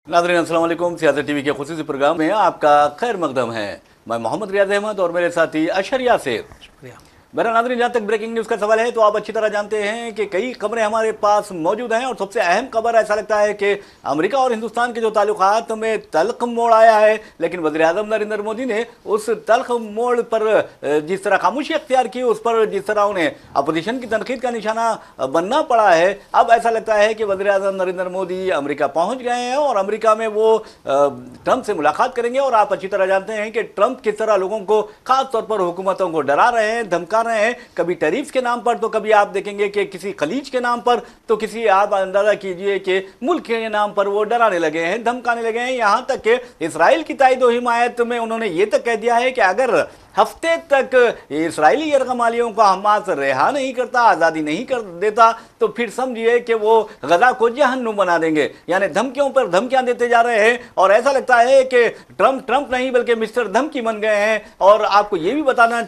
नाज़रीन अस्सलाम वालेकुम। सियासत टीवी के खुसूसी प्रोग्राम में आपका खैर मकदम है। मैं मोहम्मद रियाज अहमद और मेरे साथी अशरिया से। मेरा नाज़रीन, जहाँ तक ब्रेकिंग न्यूज़ का सवाल है तो आप अच्छी तरह जानते हैं कि कई खबरें हमारे पास मौजूद हैं और सबसे अहम खबर ऐसा लगता है कि अमेरिका और हिंदुस्तान के जो ताल्लुकात में तल्ख मोड़ आया है, लेकिन वज़ीर-ए-आज़म नरेंद्र मोदी ने उस तल्ख मोड़ पर जिस तरह खामोशी अख्तियार की, उस पर जिस तरह उन्हें अपोजिशन की तनकीद का निशाना बनना पड़ा है, अब ऐसा लगता है कि वज़ीर-ए-आज़म नरेंद्र मोदी अमेरिका पहुँच गए हैं और अमेरिका में वो ट्रंप से मुलाकात करेंगे। और आप अच्छी तरह जानते हैं कि ट्रंप किस तरह लोगों को, खास तौर पर हुकूमतों को डरा रहे हैं, धमका रहे हैं, कभी टैरिफ के नाम पर तो कभी आप देखेंगे कि किसी खलीज के नाम पर, तो किसी, आप अंदाजा कीजिए कि मुल्क के नाम पर वो डराने लगे हैं, धमकाने लगे हैं। यहां तक कि इसराइल की तायद व हिमायत में उन्होंने ये तक कह दिया है कि अगर हफ्ते तक इसराइली यरगमालियों को हमास रिहा नहीं करता, आज़ादी नहीं कर देता, तो फिर समझिए कि वो गजा को जहन्नुम बना देंगे। यानी धमकियों पर धमकियां देते जा रहे हैं और ऐसा लगता है कि ट्रंप नहीं बल्कि मिस्टर धमकी बन गए हैं। और आपको ये भी बताना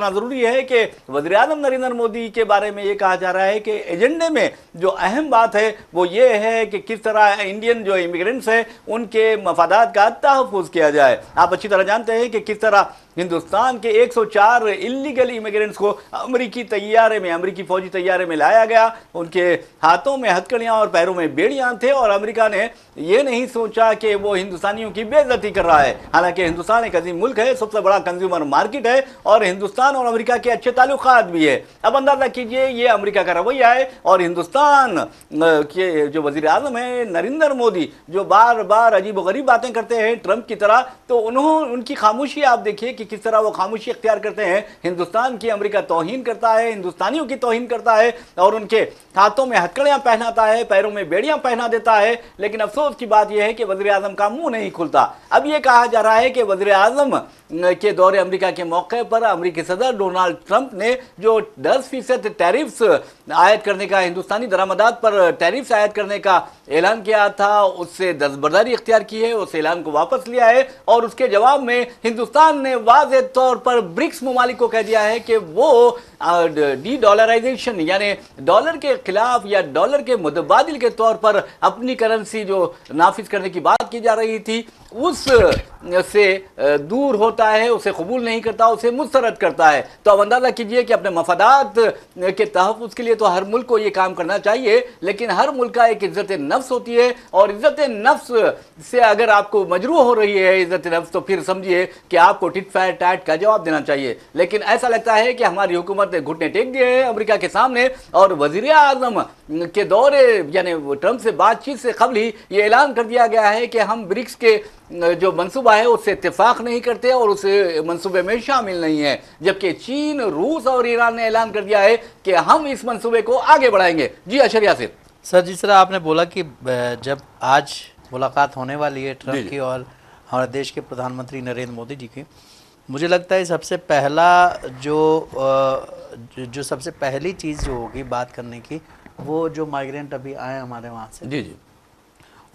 ज़रूरी है कि वज़ीर-ए-आज़म नरेंद्र मोदी के बारे में ये कहा जा रहा है कि एजेंडे में जो अहम बात है वो ये है कि किस तरह इंडियन जो इमिग्रेंट्स हैं उनके मफादात का तहफ़्फ़ुज़ किया जाए। आप अच्छी तरह जानते हैं कि किस तरह हिंदुस्तान के 104 इलीगल इमिग्रेंट्स को अमेरिकी फौजी तैयारे में लाया गया। उनके हाथों में हथकड़ियां और पैरों में बेड़ियां थे और अमेरिका ने ये नहीं सोचा कि वो हिंदुस्तानियों की बेइज्जती कर रहा है। हालांकि हिंदुस्तान एक अजीम मुल्क है, सबसे बड़ा कंज्यूमर मार्केट है और हिंदुस्तान और अमेरिका के अच्छे ताल्लुकात भी है। अब अंदाजा कीजिए ये अमेरिका का रवैया है और हिंदुस्तान के जो वजीर आजम है नरेंद्र मोदी, जो बार बार अजीब गरीब बातें करते हैं ट्रंप की तरह, तो उनकी खामोशी आप देखिए कि किस तरह वो खामोशी अख्तियार करते हैं। हिंदुस्तान की अमेरिका तौहीन करता है, हिंदुस्तानियों की तौहीन करता है और उनके हाथों में हथकड़ियां पहनाता है, पैरों में बेड़ियां पहना देता है। लेकिन अफसोस की बात यह है कि वज़ीर आज़म का मुंह नहीं खुलता। अब यह कहा जा रहा है कि वज़ीर आज़म के दौरे अमेरिका के मौके पर अमेरिकी सदर डोनाल्ड ट्रंप ने जो 10% टैरिफ्स आयद करने का, हिंदुस्तानी दरामदात पर टैरिफ्स आयद करने का ऐलान किया था, उससे दस्तबरदारी इख्तियार की है, उस ऐलान को वापस लिया है और उसके जवाब में हिंदुस्तान ने वाज़ेह तौर पर ब्रिक्स ममालिक को कह दिया है कि वो डी डॉलराइजेशन यानी डॉलर के खिलाफ या डॉलर के मुतबादिल के तौर पर अपनी करेंसी जो नाफिज करने की बात की जा रही थी उस से दूर होता है, उसे कबूल नहीं करता, उसे मुस्तरद करता है। तो अब अंदाजा कीजिए कि अपने मफादात के तहफ़्फ़ुज़ के लिए तो हर मुल्क को ये काम करना चाहिए, लेकिन हर मुल्क का एक इज़्ज़त नफ्स होती है और इज़्ज़त नफ्स से अगर आपको मजरूह हो रही है इज़्ज़त नफ्स, तो फिर समझिए कि आपको टिट फैट टैट का जवाब देना चाहिए। लेकिन ऐसा लगता है कि हमारी हुकूमत ने घुटने टेक दिए हैं अमेरिका के सामने और वज़ीर आज़म के दौरे यानी ट्रंप से बातचीत से कबल ही ये ऐलान कर दिया गया है कि हम ब्रिक्स के जो मंसूबा है उससे इत्तेफाक नहीं करते और उस मंसूबे में शामिल नहीं है, जबकि चीन, रूस और ईरान ने ऐलान कर दिया है कि हम इस मंसूबे को आगे बढ़ाएंगे। जी अशरिया सर, जिस तरह आपने बोला कि जब आज मुलाकात होने वाली है ट्रंप की और हमारे देश के प्रधानमंत्री नरेंद्र मोदी जी की, मुझे लगता है सबसे पहला जो सबसे पहली चीज़ जो होगी बात करने की, वो जो माइग्रेंट अभी आए हमारे वहाँ से, जी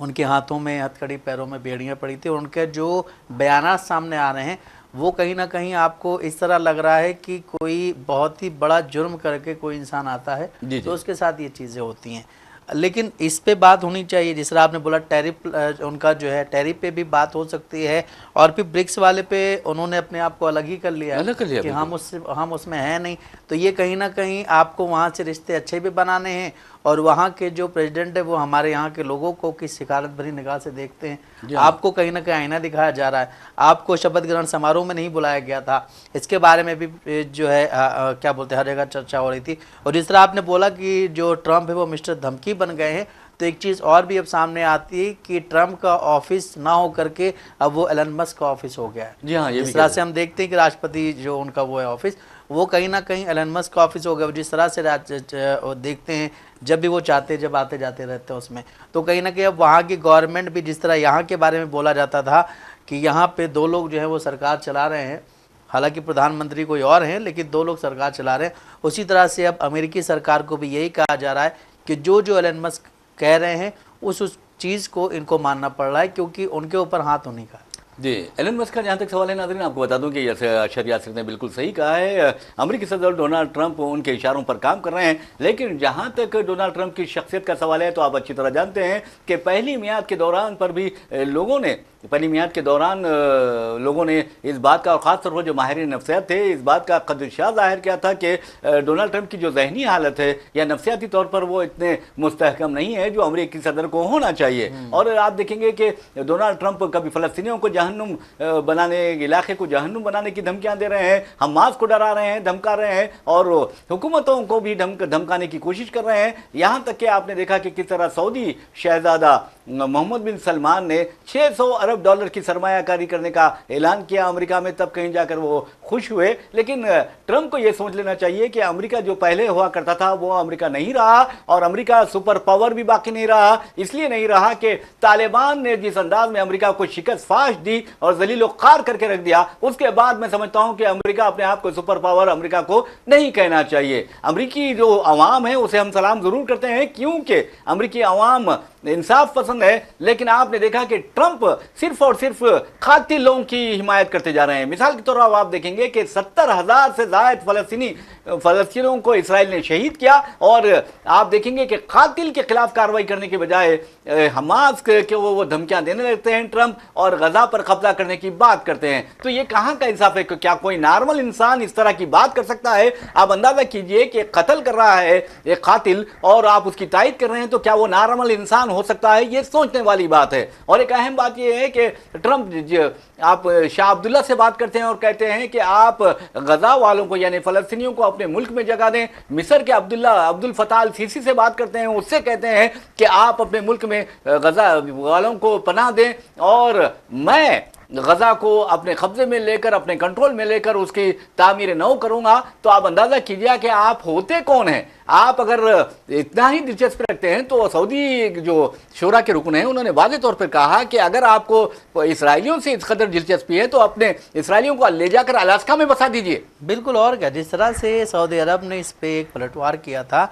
उनके हाथों में हथकड़ी, पैरों में बेड़ियाँ पड़ी थी और उनके जो बयानात सामने आ रहे हैं वो कहीं ना कहीं आपको इस तरह लग रहा है कि कोई बहुत ही बड़ा जुर्म करके कोई इंसान आता है तो उसके साथ ये चीज़ें होती हैं। लेकिन इस पे बात होनी चाहिए, जिस तरह आपने बोला टैरिफ, उनका जो है टैरिफ पे भी बात हो सकती है और फिर ब्रिक्स वाले पे उन्होंने अपने आप को अलग ही कर लिया है कि हम उसमें हैं नहीं। तो ये कहीं ना कहीं आपको वहाँ से रिश्ते अच्छे भी बनाने हैं और वहाँ के जो प्रेसिडेंट है वो हमारे यहाँ के लोगों को किस शिकारत भरी निगाह से देखते हैं। आपको कहीं ना कहीं आईना दिखाया जा रहा है। आपको शपथ ग्रहण समारोह में नहीं बुलाया गया था, इसके बारे में भी जो है क्या बोलते हैं हर जगह चर्चा हो रही थी। और जिस तरह आपने बोला कि जो ट्रंप है वो मिस्टर धमकी बन गए हैं, तो एक चीज़ और भी अब सामने आती है कि ट्रंप का ऑफिस ना हो करके अब वो एलन मस्क का ऑफिस हो गया है। जी हाँ, जिस तरह से हम देखते हैं कि राष्ट्रपति जो उनका वो है ऑफिस, वो कहीं ना कहीं एलन मस्क का ऑफिस हो गया। जिस तरह से देखते हैं जब भी वो चाहते, जब आते जाते रहते हैं उसमें, तो कहीं ना कहीं अब वहाँ की गवर्नमेंट भी, जिस तरह यहाँ के बारे में बोला जाता था कि यहाँ पे 2 लोग जो है वो सरकार चला रहे हैं, हालांकि प्रधानमंत्री कोई और हैं लेकिन 2 लोग सरकार चला रहे हैं, उसी तरह से अब अमेरिकी सरकार को भी यही कहा जा रहा है कि जो एलन मस्क कह रहे हैं उस चीज़ को इनको मानना पड़ रहा है, क्योंकि उनके ऊपर हाथ होने का। जी, एलन मस्क का जहाँ तक सवाल है नाज़रीन, आपको बता दूं कि जैसे अशर यासिर ने बिल्कुल सही कहा है, अमेरिकी सदर डोनाल्ड ट्रंप उनके इशारों पर काम कर रहे हैं। लेकिन जहाँ तक डोनाल्ड ट्रंप की शख्सियत का सवाल है तो आप अच्छी तरह जानते हैं कि पहली मियाद के दौरान लोगों ने इस बात का, और ख़ासतौर पर जो माहिरीन नफ्सियात थे, इस बात का खदशा जाहिर किया था कि डोनाल्ड ट्रंप की जो जहनी हालत है या नफ्सियाती तौर पर वो इतने मुस्तहकम नहीं है जो अमेरिकी सदर को होना चाहिए। और आप देखेंगे कि डोनाल्ड ट्रंप कभी फ़लस्तीनियों को जहन्नुम बनाने, इलाके को जहन्नुम बनाने की धमकियां दे रहे हैं, हमास को डरा रहे हैं, धमका रहे हैं, और हुकूमतों को भी धमकाने की कोशिश कर रहे हैं। यहाँ तक कि आपने देखा कि किस तरह सऊदी शहजादा मोहम्मद बिन सलमान ने $600 अरब की सरमायाकारी करने का ऐलान किया अमेरिका में, तब कहीं जाकर वो खुश हुए। लेकिन ट्रंप को ये समझ लेना चाहिए कि अमेरिका जो पहले हुआ करता था वो अमेरिका नहीं रहा, और अमेरिका सुपर पावर भी बाकी नहीं रहा। इसलिए नहीं रहा कि तालिबान ने जिस अंदाज में अमेरिका को शिकस्त फाश दी और जलील ख़ार करके रख दिया, उसके बाद मैं समझता हूं कि अमेरिका अपने आप को सुपर पावर अमेरिका को नहीं कहना चाहिए। अमेरिकी जो अवाम है उसे हम सलाम जरूर करते हैं, क्योंकि अमेरिकी अवाम इंसाफ पसंद है। लेकिन आपने देखा कि ट्रंप सिर्फ और सिर्फ खातिल लोगों की हिमायत करते जा रहे हैं। मिसाल के तौर पर आप देखेंगे कि 70,000 से ज़ायद फ़लस्तीनियों को इसराइल ने शहीद किया, और आप देखेंगे कि खातिल के खिलाफ कार्रवाई करने के बजाय हमास के वो धमकियां देने लगते हैं ट्रंप, और गजा पर कब्जा करने की बात करते हैं। तो ये कहां का इंसाफ है? क्या कोई नॉर्मल इंसान इस तरह की बात कर सकता है? आप अंदाजा कीजिए कि कत्ल कर रहा है एक खातिल और आप उसकी तायद कर रहे हैं, तो क्या वो नॉर्मल इंसान हो सकता है? ये सोचने वाली बात है। और एक अहम बात यह है कि ट्रंप, आप शाह अब्दुल्ला से बात करते हैं और कहते हैं कि आप गजा वालों को यानी फ़लस्तीनियों को अपने मुल्क में जगह दें। मिस्र के अब्दुल फताह अल सीसी से बात करते हैं, उससे कहते हैं कि आप अपने मुल्क में गजा वालों को पनाह दें, और मैं गजा को अपने कब्जे में लेकर, अपने कंट्रोल में लेकर उसकी तामीर नौ करूंगा। तो आप अंदाजा कीजिए कि आप होते कौन हैं। आप अगर इतना ही दिलचस्पी रखते हैं तो सऊदी जो शूरा के रुकन हैं उन्होंने वाज़ेह तौर पर कहा कि अगर आपको इसराइलियों से इस कदर दिलचस्पी है तो अपने इसराइलियों को ले जाकर अलास्का में बसा दीजिए। बिल्कुल, और क्या, जिस तरह से सऊदी अरब ने इस पे एक पलटवार किया था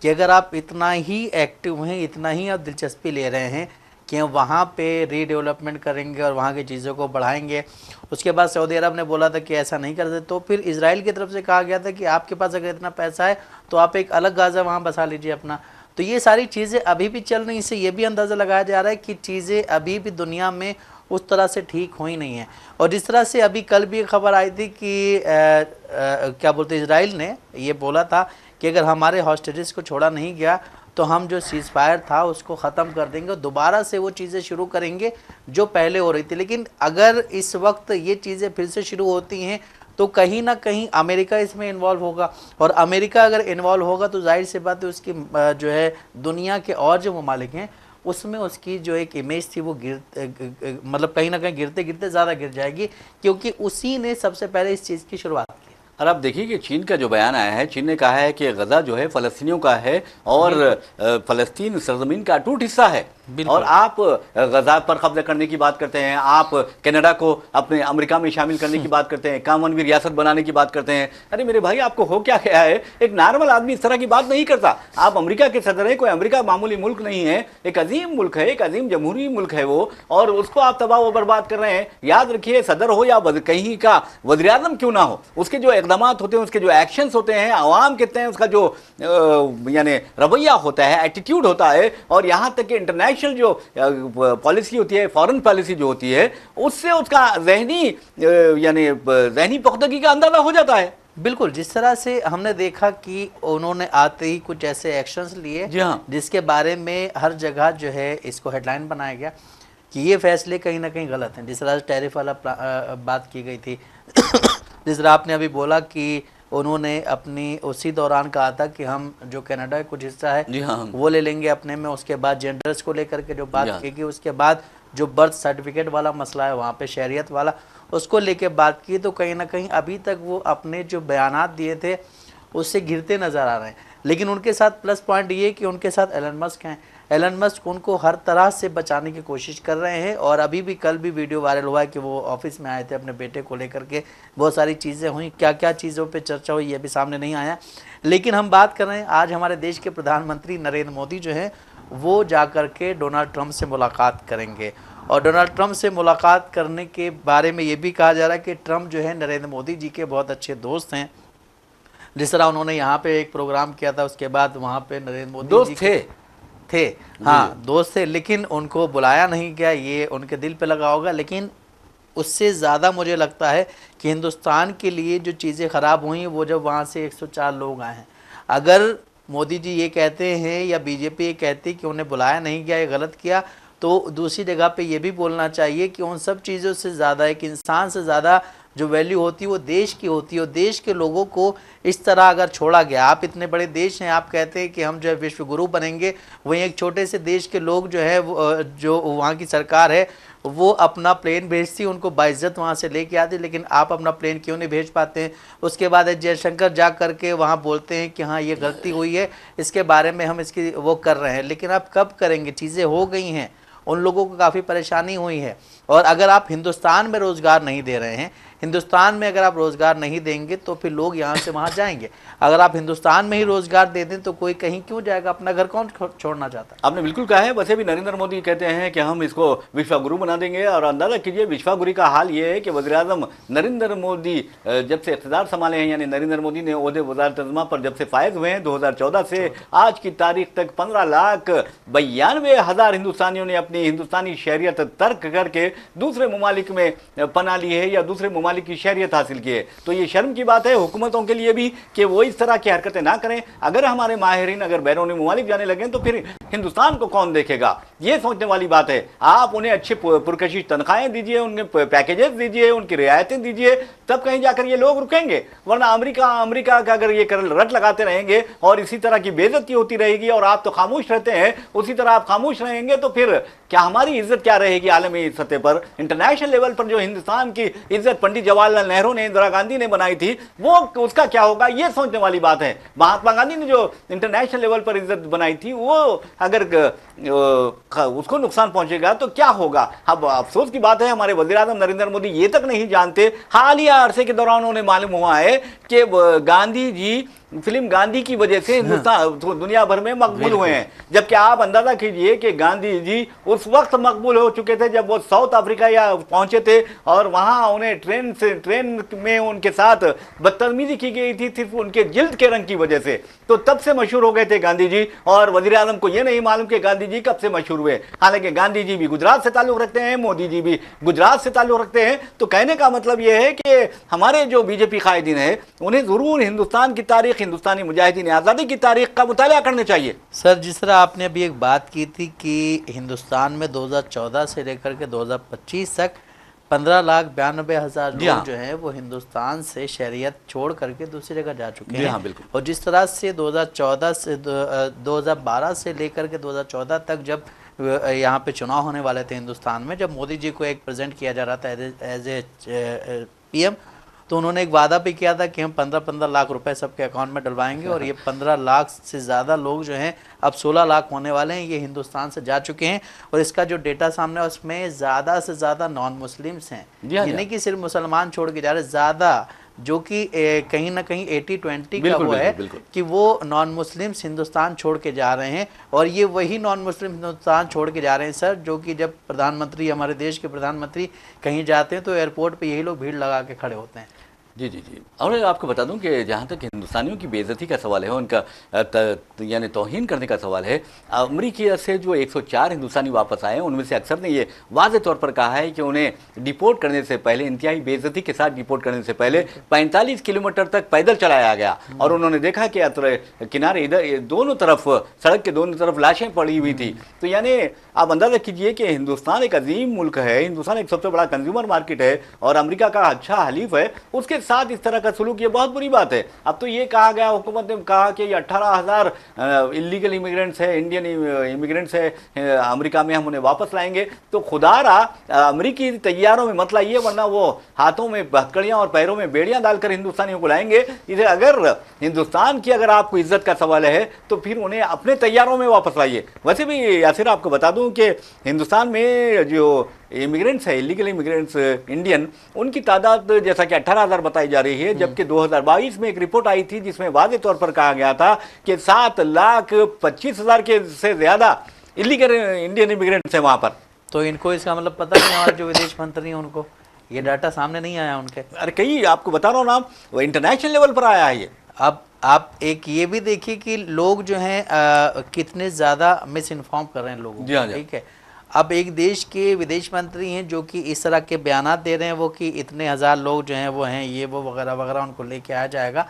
कि अगर आप इतना ही एक्टिव हैं, इतना ही आप दिलचस्पी ले रहे हैं कि वहाँ पे रीडेवलपमेंट करेंगे और वहाँ की चीज़ों को बढ़ाएंगे, उसके बाद सऊदी अरब ने बोला था कि ऐसा नहीं करते। तो फिर इजराइल की तरफ से कहा गया था कि आपके पास अगर इतना पैसा है तो आप एक अलग गाज़ा वहाँ बसा लीजिए अपना। तो ये सारी चीज़ें अभी भी चल रही, इससे ये भी अंदाज़ा लगाया जा रहा है कि चीज़ें अभी भी दुनिया में उस तरह से ठीक हुई नहीं है। और जिस तरह से अभी कल भी एक खबर आई थी कि क्या बोलते इजराइल ने ये बोला था कि अगर हमारे हॉस्टेजेस को छोड़ा नहीं गया तो हम जो सीज़ फायर था उसको ख़त्म कर देंगे, दोबारा से वो चीज़ें शुरू करेंगे जो पहले हो रही थी। लेकिन अगर इस वक्त ये चीज़ें फिर से शुरू होती हैं तो कहीं ना कहीं अमेरिका इसमें इन्वॉल्व होगा, और अमेरिका अगर इन्वॉल्व होगा तो जाहिर सी बात है उसकी जो है दुनिया के और जो ममालिक हैं उसमें उसकी जो एक इमेज थी वो मतलब कहीं ना कहीं गिरते गिरते ज़्यादा गिर जाएगी, क्योंकि उसी ने सबसे पहले इस चीज़ की शुरुआत की। और आप देखिए कि चीन का जो बयान आया है, चीन ने कहा है कि गजा जो है फ़लस्तीनियों का है और फ़लस्तीन सरजमीन का अटूट हिस्सा है। और आप गजा पर कब्जा करने की बात करते हैं, आप कनाडा को अपने अमेरिका में शामिल करने की बात करते हैं, कॉमनवेल्थ रियासत बनाने की बात करते हैं। अरे मेरे भाई, आपको हो क्या गया है? एक नॉर्मल आदमी इस तरह की बात नहीं करता। आप अमेरिका के सदर हैं, कोई अमेरिका मामूली मुल्क नहीं है, एक अजीम मुल्क है, एक अजीम जमहूरी मुल्क है वो, और उसको आप तबाह व बर्बाद कर रहे हैं। याद रखिए, सदर हो या कहीं का वज़ीर आज़म क्यों ना हो, उसके जो इक़दाम होते हैं, उसके जो एक्शंस होते हैं, आवाम कहते हैं, उसका जो यानी रवैया होता है, एटीट्यूड होता है, और यहाँ तक कि इंटरनेशनल जो पॉलिसी होती है, फॉरेन पॉलिसी जो होती है, उससे उसका ज़हनी पुख्तगी का अंदाजा हो जाता है। बिल्कुल, जिस तरह से हमने देखा कि उन्होंने आते ही कुछ ऐसे एक्शंस लिए जिसके बारे में हर जगह जो है इसको हेडलाइन बनाया गया कि ये फैसले कहीं ना कहीं गलत हैं। जिस तरह से टैरिफ वाला बात की गई थी जिस तरह आपने अभी बोला कि उन्होंने अपनी उसी दौरान कहा था कि हम जो कनाडा का कुछ हिस्सा है वो ले लेंगे अपने में, उसके बाद जेंडर्स को लेकर के जो बात की गई, उसके बाद जो बर्थ सर्टिफिकेट वाला मसला है वहाँ पे शहरियत वाला उसको लेके बात की। तो कहीं ना कहीं अभी तक वो अपने जो बयानात दिए थे उससे गिरते नज़र आ रहे हैं। लेकिन उनके साथ प्लस पॉइंट ये कि उनके साथ एलन मस्क हैं। एलन मस्क उनको हर तरह से बचाने की कोशिश कर रहे हैं, और अभी भी कल भी वीडियो वायरल हुआ है कि वो ऑफिस में आए थे अपने बेटे को लेकर के, बहुत सारी चीज़ें हुई, क्या क्या चीज़ों पे चर्चा हुई ये भी सामने नहीं आया। लेकिन हम बात कर रहे हैं, आज हमारे देश के प्रधानमंत्री नरेंद्र मोदी जो हैं वो जा कर के डोनाल्ड ट्रंप से मुलाकात करेंगे, और डोनाल्ड ट्रंप से मुलाकात करने के बारे में ये भी कहा जा रहा है कि ट्रंप जो है नरेंद्र मोदी जी के बहुत अच्छे दोस्त हैं। जिस तरह उन्होंने यहाँ पे एक प्रोग्राम किया था, उसके बाद वहाँ पे नरेंद्र मोदी दोस्त जी थे हाँ दोस्त थे, लेकिन उनको बुलाया नहीं गया, ये उनके दिल पे लगा होगा। लेकिन उससे ज़्यादा मुझे लगता है कि हिंदुस्तान के लिए जो चीज़ें ख़राब हुई वो जब वहाँ से 104 लोग आए हैं। अगर मोदी जी ये कहते हैं या बीजेपी ये कहती है कि उन्हें बुलाया नहीं गया, ये गलत किया, तो दूसरी जगह पे ये भी बोलना चाहिए कि उन सब चीज़ों से ज़्यादा एक इंसान से ज़्यादा जो वैल्यू होती है वो देश की होती है। और देश के लोगों को इस तरह अगर छोड़ा गया, आप इतने बड़े देश हैं, आप कहते हैं कि हम जो है विश्व गुरु बनेंगे, वहीं एक छोटे से देश के लोग जो है जो वहाँ की सरकार है वो अपना प्लेन भेजती, उनको बाइज्जत वहाँ से लेके आती, लेकिन आप अपना प्लेन क्यों नहीं भेज पाते हैं? उसके बाद जयशंकर जा करके वहाँ बोलते हैं कि हाँ ये गलती हुई है, इसके बारे में हम इसकी वो कर रहे हैं, लेकिन आप कब करेंगे? चीज़ें हो गई हैं, उन लोगों को काफ़ी परेशानी हुई है। और अगर आप हिंदुस्तान में रोज़गार नहीं दे रहे हैं, हिंदुस्तान में अगर आप रोज़गार नहीं देंगे तो फिर लोग यहाँ से वहाँ जाएंगे। अगर आप हिंदुस्तान में ही रोज़गार दे दें तो कोई कहीं क्यों जाएगा? अपना घर कौन छोड़ना चाहता है? आपने बिल्कुल कहा है। वैसे भी नरेंद्र मोदी कहते हैं कि हम इसको विश्वगुरु बना देंगे, और अंदाजा कीजिए विश्वगुरु का हाल ये है कि वज़ीर-ए-आज़म नरेंद्र मोदी जब से इक़्तिदार संभाले हैं, यानी नरेंद्र मोदी ने ओहदे वज़ारत-ए-आज़मा पर जब से फायज हुए हैं 2014 से आज की तारीख तक 15,92,000 हिंदुस्तानियों ने अपनी हिंदुस्तानी शहरियत तर्क करके दूसरे ममालिक में पना ली है या दूसरे ममालिक की शहरियत हासिल की है। तो ये शर्म की बात है हुकूमतों के लिए भी कि वो इस तरह की हरकतें ना करें। अगर हमारे माहिरीन अगर बैरूनी ममालिक जाने लगे तो फिर हिंदुस्तान को कौन देखेगा? ये सोचने वाली बात है। आप उन्हें अच्छी पुरकशिश तनख्वाहें दीजिए, उन्हें पैकेजेस दीजिए, उनकी रियायतें दीजिए, तब कहीं जाकर ये लोग रुकेंगे। वरना अमेरिका का अगर ये रट लगाते रहेंगे और इसी तरह की बेइज्जती होती रहेगी और आप तो खामोश रहते हैं, उसी तरह आप खामोश रहेंगे तो फिर क्या हमारी इज्जत क्या रहेगी आलमी सतह पर? इंटरनेशनल लेवल पर जो हिंदुस्तान की इज्जत पंडित जवाहरलाल नेहरू ने, इंदिरा गांधी ने बनाई थी, वो उसका क्या होगा? ये सोचने वाली बात है। महात्मा गांधी ने जो इंटरनेशनल लेवल पर इज्जत बनाई थी, वो अगर उसको नुकसान पहुंचेगा तो क्या होगा? अब अफसोस की बात है हमारे वज़ीर-ए-आज़म नरेंद्र मोदी ये तक नहीं जानते। हालिया अरसे के दौरान उन्हें मालूम हुआ है कि गांधी जी फिल्म गांधी की वजह से हिंदुस्तान दुनिया भर में मकबूल हुए हैं। जबकि आप अंदाजा कीजिए कि गांधी जी उस वक्त मकबूल हो चुके थे जब वो साउथ अफ्रीका या पहुंचे थे और वहां उन्हें ट्रेन में उनके साथ बदतमीजी की गई थी सिर्फ उनके जिल्द के रंग की वजह से। तो तब से मशहूर हो गए थे गांधी जी, और वज़ीर-ए-आज़म को ये नहीं मालूम कि गांधी जी कब से मशहूर हुए। हालांकि गांधी जी भी गुजरात से ताल्लुक रखते हैं, मोदी जी भी गुजरात से ताल्लुक रखते हैं। तो कहने का मतलब यह है कि हमारे जो बीजेपी कायदीन है उन्हें जरूर हिंदुस्तान की तारीख, हिंदुस्तानी मुजाहिदीन आज़ादी की तारीख का मुताला करना चाहिए। सर, जिस तरह आपने अभी एक बात की थी कि हिंदुस्तान में 2014 से लेकर के 2025 तक 15,92,000 लोग जो हैं वो हिंदुस्तान से शहरियत छोड़ करके दूसरी जगह जा चुके हैं। हाँ, बिल्कुल। और जिस तरह से 2014 से 2012 से लेकर के 2014 तक जब यहाँ पे चुनाव होने वाले थे हिंदुस्तान में, जब मोदी जी को एक प्रेजेंट किया जा रहा था एज ए पीएम, तो उन्होंने एक वादा भी किया था कि हम 15-15 लाख रुपए सबके अकाउंट में डलवाएंगे। और ये 15 लाख से ज़्यादा लोग जो हैं, अब 16 लाख होने वाले हैं, ये हिंदुस्तान से जा चुके हैं। और इसका जो डेटा सामने है उसमें ज़्यादा से ज़्यादा नॉन मुस्लिम्स हैं, ये नहीं कि सिर्फ मुसलमान छोड़ के जा रहे, ज़्यादा, जो कि कहीं ना कहीं 80-20 का वो है कि वो नॉन मुस्लिम्स हिंदुस्तान छोड़ के जा रहे हैं। और ये वही नॉन मुस्लिम हिंदुस्तान छोड़ के जा रहे हैं सर, जो कि जब प्रधानमंत्री, हमारे देश के प्रधानमंत्री कहीं जाते हैं तो एयरपोर्ट पे यही लोग भीड़ लगा के खड़े होते हैं। जी जी जी। और आपको बता दूं कि जहाँ तक हिंदुस्तानियों की बेइज्जती का सवाल है, उनका यानी तौहीन करने का सवाल है, अमेरिका से जो 104 हिंदुस्तानी वापस आए हैं उनमें से अक्सर ने ये वाज़े तौर पर कहा है कि उन्हें डिपोर्ट करने से पहले, इंतहाई बेइज्जती के साथ डिपोर्ट करने से पहले 45 किलोमीटर तक पैदल चलाया गया। और उन्होंने देखा कि किनारे इधर दोनों तरफ, सड़क के दोनों तरफ लाशें पड़ी हुई थी। तो यानी आप अंदाजा कीजिए कि हिंदुस्तान एक अजीम मुल्क है, हिंदुस्तान एक सबसे बड़ा कंज्यूमर मार्केट है और अमेरिका का अच्छा हलीफ है, उसके साथ इस तरह का सलूक ये बहुत बुरी बात है। अब तो ये कहा गया, हुकूमत ने कहा कि ये 18,000 इलीगल इमिग्रेंट्स है, इंडियन इमिग्रेंट्स है अमेरिका में, हम उन्हें वापस लाएंगे। तो खुदारा अमेरिकी तैयारों में मत लाइए, वरना वो हाथों में हथकड़ियाँ और पैरों में बेड़ियाँ डालकर हिंदुस्तानियों को लाएंगे। इसे अगर हिंदुस्तान की अगर आपको इज्जत का सवाल है तो फिर उन्हें अपने तैयारों में वापस लाइए। वैसे भी यासिर आपको बता दूं कि हिंदुस्तान में जो इमिग्रेंट्स है, इलीगल इमिग्रेंट्स इंडियन, उनकी तादाद जैसा कि 18,000 बताई जा रही है, जबकि 2022 में एक रिपोर्ट आई थी जिसमें वाज़े तौर पर कहा गया था कि 7,25,000 के से ज़्यादा इलीगल इंडियन इमिग्रेंट्स हैं वहाँ पर। तो इनको इसका मतलब पता नहीं, हमारे जो विदेश मंत्री हैं उनको ये डाटा सामने नहीं आया उनके। अरे कई आपको बता रहा हूँ ना, वो इंटरनेशनल लेवल पर आया है ये। अब आप एक ये भी देखिए कि लोग जो हैं कितने ज़्यादा मिस इन्फॉर्म कर रहे हैं लोगों जी हाँ, को, ठीक है। अब एक देश के विदेश मंत्री हैं जो कि इस तरह के बयानात दे रहे हैं वो कि इतने हज़ार लोग जो हैं वो हैं, ये वो वगैरह वगैरह, उनको लेके आया जाएगा।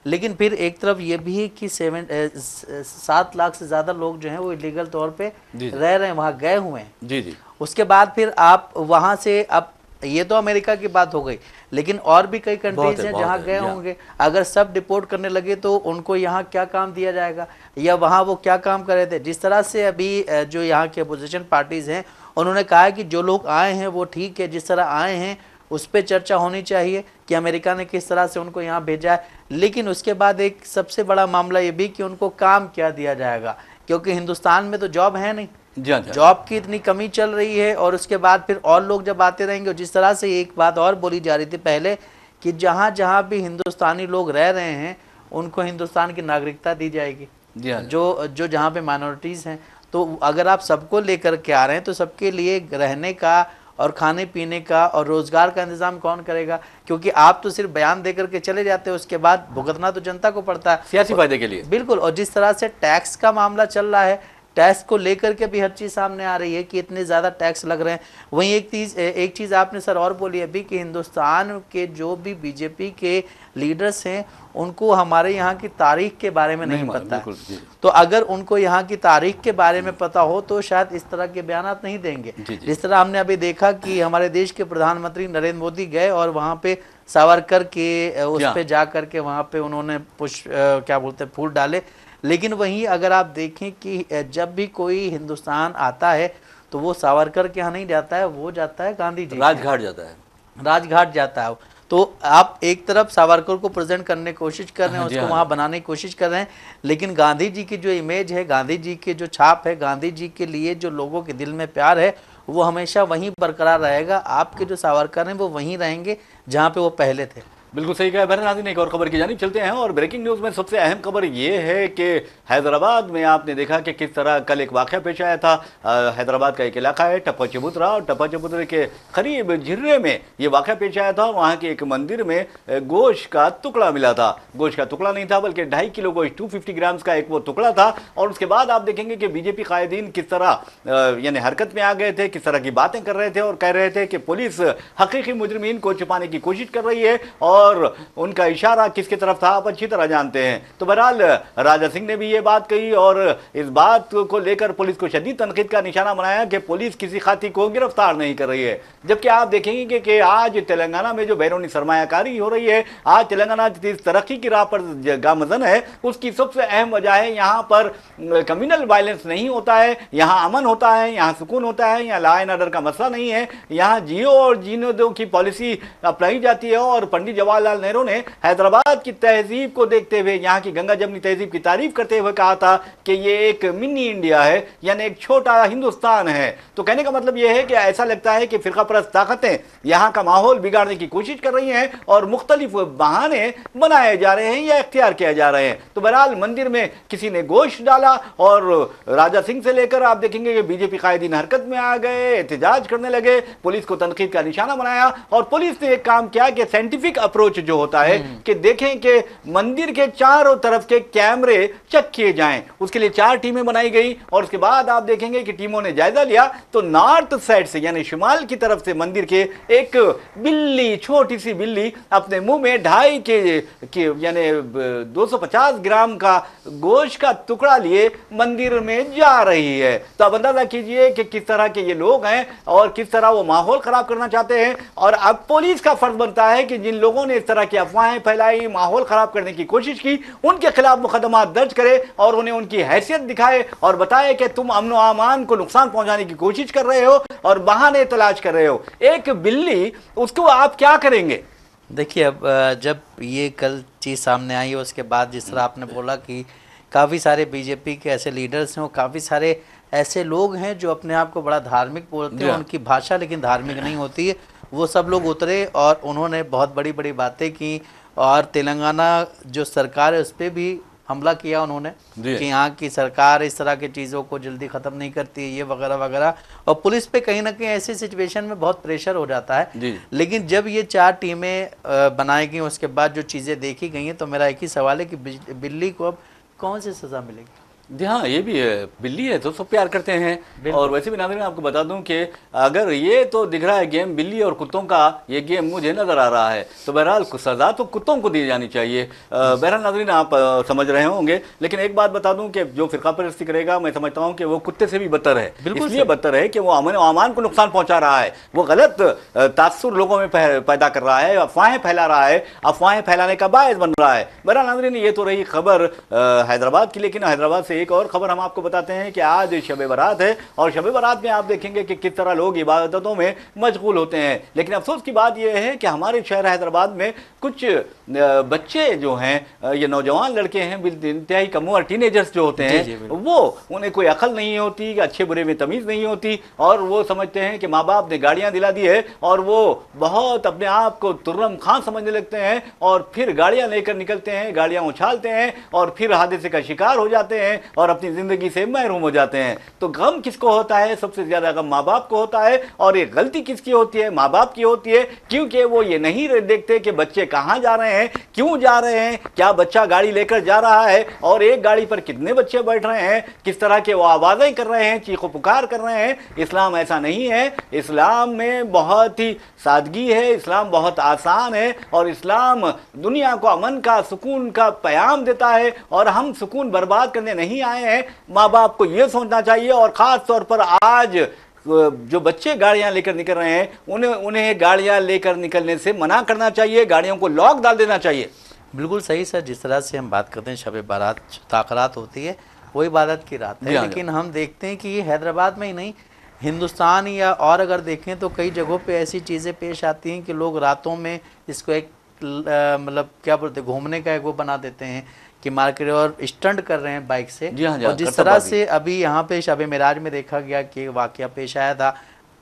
लेकिन फिर एक तरफ ये भी है कि 7 लाख से ज़्यादा लोग जो हैं वो इलीगल तौर पे रह रहे हैं, वहाँ गए हुए हैं। जी जी। उसके बाद फिर आप वहाँ से, अब ये तो अमेरिका की बात हो गई, लेकिन और भी कई कंट्रीज हैं जहाँ गए होंगे। अगर सब डिपोर्ट करने लगे तो उनको यहाँ क्या काम दिया जाएगा, या वहाँ वो क्या काम कर रहे थे। जिस तरह से अभी जो यहाँ के अपोजिशन पार्टीज हैं उन्होंने कहा है कि जो लोग आए हैं वो ठीक है, जिस तरह आए हैं उस पर चर्चा होनी चाहिए कि अमेरिका ने किस तरह से उनको यहाँ भेजा है। लेकिन उसके बाद एक सबसे बड़ा मामला ये भी कि उनको काम क्या दिया जाएगा, क्योंकि हिंदुस्तान में तो जॉब है नहीं, जॉब की इतनी कमी चल रही है। और उसके बाद फिर और लोग जब आते रहेंगे, जिस तरह से एक बात और बोली जा रही थी पहले कि जहाँ जहाँ भी हिंदुस्तानी लोग रह रहे हैं उनको हिंदुस्तान की नागरिकता दी जाएगी, जो जहाँ पे माइनॉरिटीज़ हैं। तो अगर आप सबको लेकर के आ रहे हैं तो सबके लिए रहने का और खाने पीने का और रोजगार का इंतजाम कौन करेगा, क्योंकि आप तो सिर्फ बयान देकर के चले जाते हैं, उसके बाद भुगतना तो जनता को पड़ता है सियासी फायदे के लिए। बिल्कुल। और जिस तरह से टैक्स का मामला चल रहा है, टैक्स को लेकर के भी हर चीज़ सामने आ रही है कि इतने ज़्यादा टैक्स लग रहे हैं। वहीं एक चीज़ आपने सर और बोली अभी कि हिंदुस्तान के जो भी बीजेपी के लीडर्स हैं उनको हमारे यहाँ की तारीख के बारे में नहीं पता है। तो अगर उनको यहाँ की तारीख के बारे में पता हो तो शायद इस तरह के बयानात नहीं देंगे। जिस तरह हमने अभी देखा कि हमारे देश के प्रधानमंत्री नरेंद्र मोदी गए और वहाँ पे सावरकर के उस पे जा करके वहाँ पे उन्होंने क्या बोलते हैं, फूल डाले। लेकिन वहीं अगर आप देखें कि जब भी कोई हिंदुस्तान आता है तो वो सावरकर के यहाँ नहीं जाता है, वो जाता है गांधी जी, राजघाट जाता है, राजघाट जाता है। तो आप एक तरफ सावरकर को प्रेजेंट करने की कोशिश कर रहे हैं, उसको वहाँ बनाने की कोशिश कर रहे हैं, लेकिन गांधी जी की जो इमेज है, गांधी जी की जो छाप है, गांधी जी के लिए जो लोगों के दिल में प्यार है वो हमेशा वहीं बरकरार रहेगा। आपके जो सावरकर हैं वो वहीं रहेंगे जहाँ पे वो पहले थे। बिल्कुल सही कहा बहरहाल। नाज़रीन, एक और खबर की जानिब चलते हैं और ब्रेकिंग न्यूज़ में सबसे अहम खबर ये है कि हैदराबाद में आपने देखा कि किस तरह कल एक वाक़या पेश आया था। हैदराबाद का एक इलाका है टप्पा चबूतरा, और टप्पा चबूतरे के करीब झिर्रे में ये वाक़या पेश आया था। वहाँ के एक मंदिर में गोश्त का टुकड़ा मिला था। गोश्त का टुकड़ा नहीं था बल्कि 2.5 किलो गोश्त, 250 ग्राम्स का एक वो टुकड़ा था। और उसके बाद आप देखेंगे कि बीजेपी कायदीन किस तरह यानी हरकत में आ गए थे, किस तरह की बातें कर रहे थे और कह रहे थे कि पुलिस हकीकी मुजरिमीन को छिपाने की कोशिश कर रही है, और उनका इशारा किसकी तरफ था आप अच्छी तरह जानते हैं। तो बहरहाल राजा सिंह ने भी ये बात कही और इस बात को लेकर पुलिस को शदीद तनकीद का निशाना बनाया कि पुलिस किसी खाती को गिरफ्तार नहीं कर रही है। जबकि आप देखेंगे कि आज तेलंगाना में जो बैरूनी सरमायाकारी हो रही है, आज तेलंगाना जिस तरक्की की राह पर गामजन है, उसकी सबसे अहम वजह है यहाँ पर कम्युनल वायलेंस नहीं होता है, यहाँ अमन होता है, यहाँ सुकून होता है, यहाँ लॉ एंड ऑर्डर का मसला नहीं है, यहाँ जियो और जीने दो की पॉलिसी अपनाई जाती है। और पंडित जवाहरलाल नेहरू ने हैदराबाद की तहजीब को देखते हुए, यहाँ की गंगा जमनी तहजीब की तारीफ करते हुए कहा था कि ये एक मिनी इंडिया है, यानी एक छोटा हिंदुस्तान है। तो कहने का मतलब यह है कि ऐसा लगता है कि फिरका परस्त ताकतें यहाँ का माहौल बिगाड़ने की कोशिश कर रही हैं और मुख्तलिफ बहाने बनाए जा रहे हैं या इख्तियार किए जा रहे हैं। तो बहरहाल मंदिर में किसी ने गोश्त डाला और राजा सिंह से लेकर आप देखेंगे कि बीजेपी कायदीन हरकत में आ गए, एहतजाज करने लगे, पुलिस को तनकीद का निशाना बनाया। और पुलिस ने एक काम किया कि साइंटिफिक अप्रोच जो होता है कि देखें कि मंदिर के चारों तरफ के कैमरे चेक किए जाएं, उसके लिए 4 टीमें बनाई गई। और उसके बाद आप देखेंगे कि टीमों ने जायजा लिया तो नॉर्थ साइड से यानी शिमाल की तरफ से मंदिर के एक बिल्ली, छोटी सी बिल्ली अपने मुंह में 2.5 के यानी 250 ग्राम का गोश्त का टुकड़ा लिए मंदिर में जा रही है। तो अब अंदाजा कीजिए कि किस तरह के ये लोग हैं और किस तरह वो माहौल खराब करना चाहते हैं। और अब पुलिस का फर्ज बनता है कि जिन लोगों ने इस तरह की अफवाहें फैलाई, माहौल खराब करने की कोशिश की, उनके खिलाफ मुकदमा दर्ज करे और उन्हें उनकी हैसियत दिखाए और बताए कि तुम अमन व अमान को नुकसान पहुंचाने की कोशिश कर रहे हो और बहाने तलाश कर रहे हो। एक बिल्ली, उसको आप क्या करेंगे? देखिए, अब जब ये कल चीज़ सामने आई है उसके बाद जिस तरह आपने बोला कि काफ़ी सारे बीजेपी के ऐसे लीडर्स हैं और काफ़ी सारे ऐसे लोग हैं जो अपने आप को बड़ा धार्मिक बोलते हैं, उनकी भाषा लेकिन धार्मिक नहीं होती है, वो सब लोग उतरे और उन्होंने बहुत बड़ी बड़ी बातें की। और तेलंगाना जो सरकार है उस पर भी हमला किया उन्होंने जी। कि यहाँ की सरकार इस तरह की चीज़ों को जल्दी ख़त्म नहीं करती, ये वगैरह वगैरह, और पुलिस पे कहीं ना कहीं ऐसी सिचुएशन में बहुत प्रेशर हो जाता है। जी। लेकिन जब ये 4 टीमें बनाई गई, उसके बाद जो चीज़ें देखी गई हैं, तो मेरा एक ही सवाल है कि बिल्ली को अब कौन सी सज़ा मिलेगी? जी हाँ, ये भी है, बिल्ली है तो सब प्यार करते हैं। और वैसे भी नाज़रीन आपको बता दूं कि अगर ये तो दिख रहा है गेम बिल्ली और कुत्तों का, ये गेम मुझे नज़र आ रहा है, तो बहरहाल सज़ा तो कुत्तों को दी जानी चाहिए। बहरहाल नाज़रीन आप समझ रहे होंगे, लेकिन एक बात बता दूं कि जो फिरका परस्ती करेगा, मैं समझता हूं कि वो कुत्ते से भी बदतर है। इसलिए बदतर है कि वो अमन और अमान को नुकसान पहुंचा रहा है, वो गलत तासुर लोगों में पैदा कर रहा है, अफवाहें फैला रहा है, अफवाहें फैलाने का बायस बन रहा है। बहरहाल नाज़रीन ये तो रही खबर हैदराबाद की, लेकिन हैदराबाद से एक और खबर हम आपको बताते हैं कि आज शब बारात है, और शब बारात में आप देखेंगे कि किस तरह लोग इबादतों में मशगूल होते हैं। लेकिन अफसोस की बात यह है कि हमारे शहर हैदराबाद में कुछ बच्चे जो हैं, ये नौजवान लड़के हैं, इंतहाई कम उम्र टीनेजर्स जो होते हैं, वो उन्हें कोई अकल नहीं होती, अच्छे बुरे में तमीज़ नहीं होती, और वो समझते हैं कि माँ बाप ने गाड़ियाँ दिला दी है, और वो बहुत अपने आप को तुर्रम खां समझने लगते हैं, और फिर गाड़ियाँ लेकर निकलते हैं, गाड़ियाँ उछालते हैं, और फिर हादसे का शिकार हो जाते हैं और अपनी जिंदगी से महरूम हो जाते हैं। तो गम किसको होता है? सबसे ज्यादा गम माँ बाप को होता है। और ये गलती किसकी होती है? माँ बाप की होती है, क्योंकि वो ये नहीं देखते कि बच्चे कहाँ जा रहे हैं, क्यों जा रहे हैं, क्या बच्चा गाड़ी लेकर जा रहा है, और एक गाड़ी पर कितने बच्चे बैठ रहे हैं, किस तरह के वो आवाज़ें कर रहे हैं, चीखो पुकार कर रहे हैं। इस्लाम ऐसा नहीं है। इस्लाम में बहुत ही सादगी है, इस्लाम बहुत आसान है, और इस्लाम दुनिया को अमन का, सुकून का पैगाम देता है, और हम सुकून बर्बाद करने नहीं आए हैं। माँ बाप को यह सोचना चाहिए, और ख़ास तौर पर आज जो बच्चे गाड़ियां लेकर निकल रहे हैं, उन्हें गाड़ियां लेकर निकलने से मना करना चाहिए, गाड़ियों को लॉक डाल देना चाहिए। बिल्कुल सही सर, जिस तरह से हम बात करते हैं शब बारात, ताक़रात होती है, वो इबादत की रात है। लेकिन हम देखते हैं कि ये हैदराबाद में ही नहीं, हिंदुस्तान या और अगर देखें तो कई जगहों पे ऐसी चीज़ें पेश आती हैं कि लोग रातों में इसको एक मतलब क्या बोलते हैं, घूमने का एक वो बना देते हैं कि मार्केट, और स्टंट कर रहे हैं बाइक से। और जिस तरह से अभी यहाँ पे शब मेराज में देखा गया कि वाकया पेश आया था,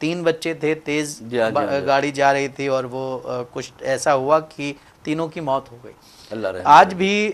3 बच्चे थे, तेज गाड़ी जा रही थी, और वो कुछ ऐसा हुआ कि तीनों की मौत हो गई। आज भी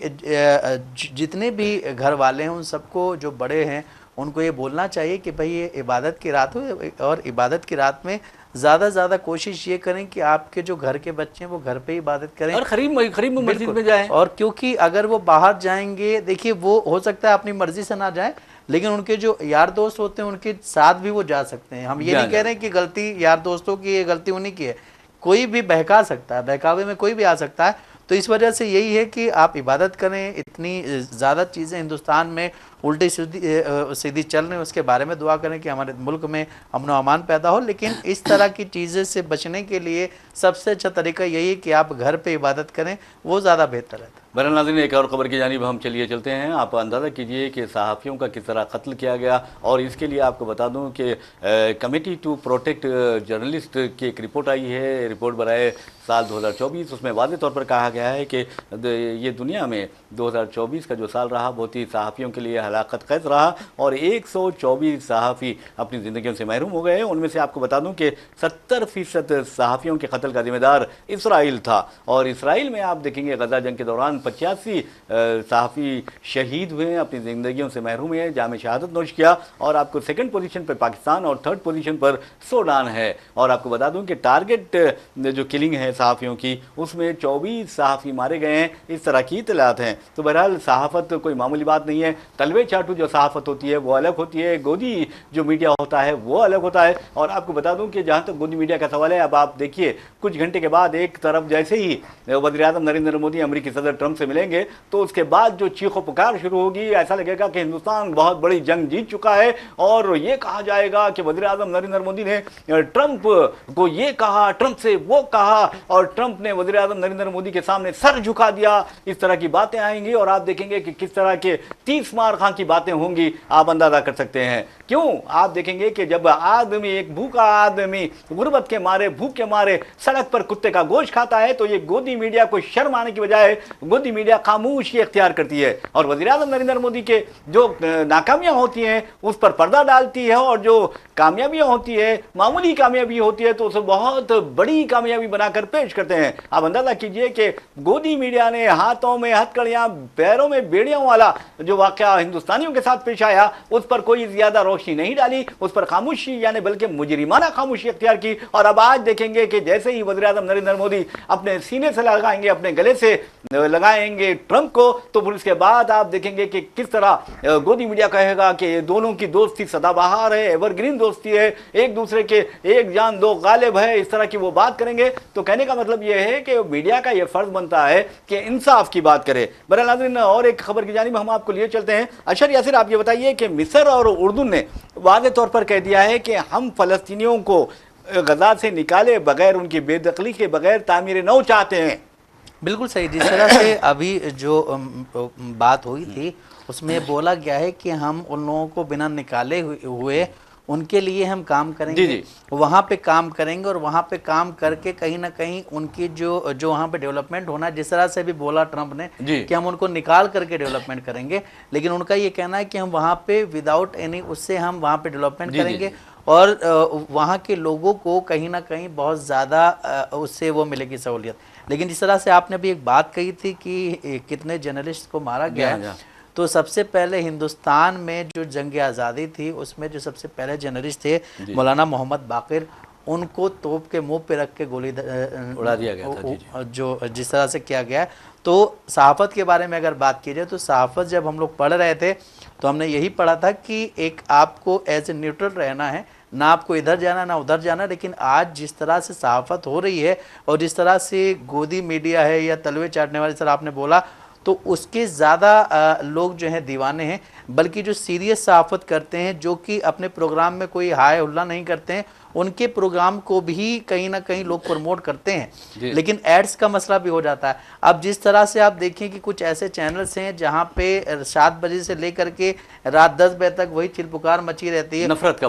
जितने भी घर वाले हैं, उन सबको, जो बड़े हैं, उनको ये बोलना चाहिए कि भाई ये इबादत की रात हो, और इबादत की रात में ज़्यादा से ज़्यादा कोशिश ये करें कि आपके जो घर के बच्चे हैं वो घर पे इबादत करें, और करीब मस्जिद में जाएं। और क्योंकि अगर वो बाहर जाएंगे, देखिए वो हो सकता है अपनी मर्जी से ना जाए, लेकिन उनके जो यार दोस्त होते हैं उनके साथ भी वो जा सकते हैं। हम ये नहीं कह रहे हैं कि गलती यार दोस्तों की है, गलती उन्हीं की है, कोई भी बहका सकता है, बहकावे में कोई भी आ सकता है। तो इस वजह से यही है कि आप इबादत करें। इतनी ज़्यादा चीज़ें हिंदुस्तान में उल्टी सीधी चल रही हैं, उसके बारे में दुआ करें कि हमारे मुल्क में अमन व अमान पैदा हो। लेकिन इस तरह की चीज़ें से बचने के लिए सबसे अच्छा तरीका यही है कि आप घर पे इबादत करें, वो ज़्यादा बेहतर है। बहरहाल नाज़रीन, एक और खबर की जानिब हम चलते हैं। आप अंदाज़ा कीजिए कि सहाफ़ियों का किस तरह कत्ल किया गया, और इसके लिए आपको बता दूं कि कमेटी टू प्रोटेक्ट जर्नलिस्ट की एक रिपोर्ट आई है, रिपोर्ट बराए साल 2024। उसमें वाज़ेह तौर पर कहा गया है कि ये दुनिया में 2024 का जो साल रहा बहुत ही सहाफ़ियों के लिए हलाकत ख़ैज़ रहा, और 124 सहाफ़ी अपनी ज़िंदगियों से महरूम हो गए। उनमें से आपको बता दूं कि 70% सहाफ़ियों के कत्ल का जिम्मेदार इसराइल था। और इसराइल में आप देखेंगे गजा जंग के दौरान 85 सहाफ़ी शहीद हुए, अपनी ज़िंदगियों से महरूम हैं, जाम शहादत नोश किया। और आपको 2nd पोजीशन पर पाकिस्तान और 3rd पोजीशन पर सूडान है। और आपको बता दूं कि टारगेट जो किलिंग है सहाफ़ियों की, उसमें 24 सहाफ़ी मारे गए हैं, इस तरह की इतलात हैं। तो बहरहाल सहाफ़त कोई मामूली बात नहीं है। तलवे चाटू जो सहाफ़त होती है वो अलग होती है, गोदी जो मीडिया होता है वो अलग होता है। और आपको बता दूं कि जहाँ तक गोदी मीडिया का सवाल है, अब आप देखिए कुछ घंटे के बाद एक तरफ जैसे ही वज़ीर-ए-आज़म नरेंद्र मोदी अमेरिकी सदर ट्रंप से मिलेंगे, तो उसके बाद जो चीखो पुकार शुरू होगी, ऐसा लगेगा कि हिंदुस्तान बहुत बड़ी जंग जीत चुका है। और ये कहा जाएगा कि वज़ीर-ए-आज़म नरेंद्र मोदी ने ट्रंप को ये कहा, ट्रंप से वो कहा, और ट्रंप ने वज़ीर-ए-आज़म नरेंद्र मोदी के सामने सर झुका दिया। इस तरह की बातें आएंगी, और आप देखेंगे कि किस तरह के 30 मार खां की बातें होंगी, आप अंदाजा कर सकते हैं। क्यों? आप देखेंगे कि जब आदमी, एक भूखा आदमी गुर्बत के मारे, भूख के मारे सड़क पर कुत्ते का गोश्त खाता है, तो ये गोदी मीडिया को शर्म आने की बजाय, गोदी गोदी मीडिया खामोशी इख्तियार करती है और वज़ीर-ए-आज़म नरेंद्र मोदी के जो नाकामियां होती हैं उस पर पर्दा डालती है, और जो कामयाबियां होती है, मामूली कामयाबी होती है, तो उसे बहुत बड़ी कामयाबी बनाकर पेश करते हैं। आप अंदाजा कीजिए कि गोदी मीडिया ने हाथों में हथकड़ियां, पैरों में बेड़ियों वाला जो वाकया हिंदुस्तानियों के साथ पेश आया, उस पर कोई ज्यादा रोशनी नहीं डाली, उस पर खामोशी यानी बल्कि मुजरिमाना खामोशी इख्तियार की। और अब आज देखेंगे कि जैसे ही वज़ीर-ए-आज़म नरेंद्र मोदी अपने सीने से लगाएंगे, अपने गले से लगाएंगे ट्रंप को, तो फिर उसके बाद आप देखेंगे कि किस तरह गोदी मीडिया कहेगा कि ये दोनों की दोस्ती सदाबहार है, एवरग्रीन दोस्ती है, एक दूसरे के एक जान दो गालिब है, इस तरह की वो बात करेंगे। तो कहने का मतलब ये है कि मीडिया का ये फर्ज बनता है कि इंसाफ की बात करे। बहरहाल नाज़रीन, और एक खबर की जानिब हम आपको लिए चलते हैं। अशर यासिर, आप ये बताइए कि मिस्र और उर्दून ने वाज़ेह तौर पर कह दिया है कि हम फ़लस्तीनियों को गजा से निकाले बगैर, उनकी बेदखली के बगैर तामीर नौ चाहते हैं। बिल्कुल सही। जिस तरह से अभी जो बात हुई थी उसमें बोला गया है कि हम उन लोगों को बिना निकाले हुए उनके लिए हम काम करेंगे, जी। वहाँ पे काम करेंगे, और वहाँ पे काम करके कहीं ना कहीं उनकी जो वहाँ पे डेवलपमेंट होना, जिस तरह से भी बोला ट्रंप ने कि हम उनको निकाल करके डेवलपमेंट करेंगे, लेकिन उनका ये कहना है कि हम वहाँ पे विदाउट एनी उससे हम वहाँ पे डेवलपमेंट करेंगे और वहाँ के लोगों को कहीं ना कहीं बहुत ज़्यादा उससे वो मिलेगी सहूलियत। लेकिन जिस तरह से आपने भी एक बात कही थी कि कितने जर्नलिस्ट को मारा गया है, तो सबसे पहले हिंदुस्तान में जो जंग आज़ादी थी उसमें जो सबसे पहले जर्नलिस्ट थे मौलाना मोहम्मद बाकिर, उनको तोप के मुंह पे रख के गोली उड़ा दिया गया था। जो जिस तरह से किया गया। तो सहाफ़त के बारे में अगर बात की जाए तो सहाफ़त जब हम लोग पढ़ रहे थे तो हमने यही पढ़ा था कि एक आपको एज ए न्यूट्रल रहना है, ना आपको इधर जाना ना उधर जाना। लेकिन आज जिस तरह से सहाफ़त हो रही है और जिस तरह से गोदी मीडिया है या तलवे चाटने वाले सर आपने बोला, तो उसके ज़्यादा लोग जो हैं दीवाने हैं। बल्कि जो सीरियस सहाफ़त करते हैं, जो कि अपने प्रोग्राम में कोई हाय हुल्ला नहीं करते हैं, उनके प्रोग्राम को भी कहीं ना कहीं लोग प्रमोट करते हैं, लेकिन एड्स का मसला भी हो जाता है। अब जिस तरह से आप देखें कि कुछ ऐसे चैनल्स हैं जहां पे 7 बजे से लेकर के रात 10 बजे तक वही चिल्पुकार मची रहती है, नफरत का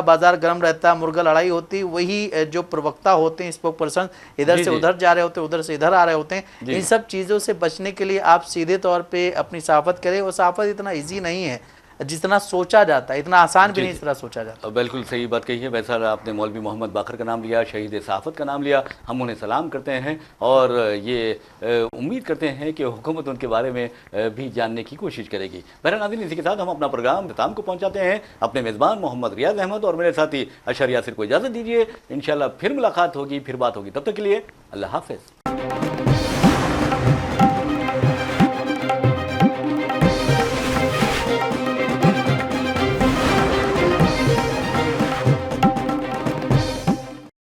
बाजार गर्म रहता है, मुर्गा लड़ाई होती, वही जो प्रवक्ता होते हैं, स्पोक पर्सन इधर से उधर जा रहे होते हैं, उधर से इधर आ रहे होते हैं। इन सब चीज़ों से बचने के लिए आप सीधे तौर पर अपनी सहाफ़त करें। और सहाफ़त इतना ईजी नहीं है जितना सोचा जाता है, इतना आसान भी नहीं इस तरह सोचा जाता। बिल्कुल सही बात कही है। वैसा आपने मौलवी मोहम्मद बाकर का नाम लिया, शहीद सहाफ़त का नाम लिया, हम उन्हें सलाम करते हैं और ये उम्मीद करते हैं कि हुकूमत उनके बारे में भी जानने की कोशिश करेगी। बहरहाल नाज़रीन, इसी के साथ हम अपना प्रोग्राम इख्तिताम को पहुँचाते हैं। अपने मेज़बान मोहम्मद रियाज अहमद और मेरे साथी अशर यासिर को इजाज़त दीजिए। इंशाअल्लाह फिर मुलाकात होगी, फिर बात होगी। तब तक के लिए अल्लाह हाफ़िज़।